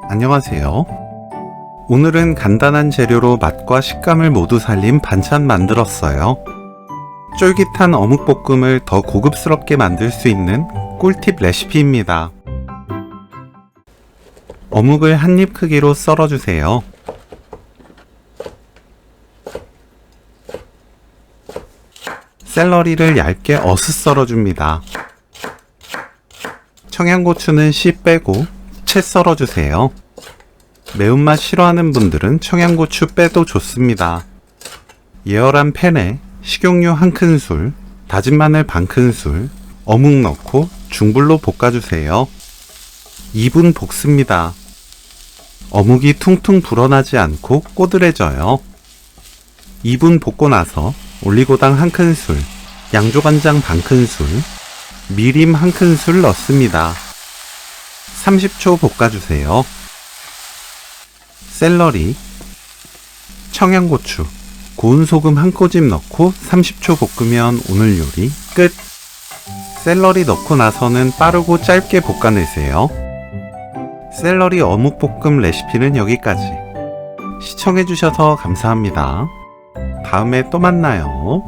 안녕하세요. 오늘은 간단한 재료로 맛과 식감을 모두 살린 반찬 만들었어요. 쫄깃한 어묵볶음을 더 고급스럽게 만들 수 있는 꿀팁 레시피입니다. 어묵을 한 입 크기로 썰어주세요. 샐러리를 얇게 어슷 썰어줍니다. 청양고추는 씨 빼고 채 썰어주세요. 매운맛 싫어하는 분들은 청양고추 빼도 좋습니다. 예열한 팬에 식용유 1큰술, 다진 마늘 반큰술, 어묵 넣고 중불로 볶아주세요. 2분 볶습니다. 어묵이 퉁퉁 불어나지 않고 꼬들해져요. 2분 볶고 나서 올리고당 1큰술, 양조간장 반큰술, 미림 1큰술 넣습니다. 30초 볶아주세요. 샐러리, 청양고추, 고운 소금 1꼬집 넣고 30초 볶으면 오늘 요리 끝! 샐러리 넣고 나서는 빠르고 짧게 볶아내세요. 샐러리 어묵볶음 레시피는 여기까지. 시청해주셔서 감사합니다. 다음에 또 만나요.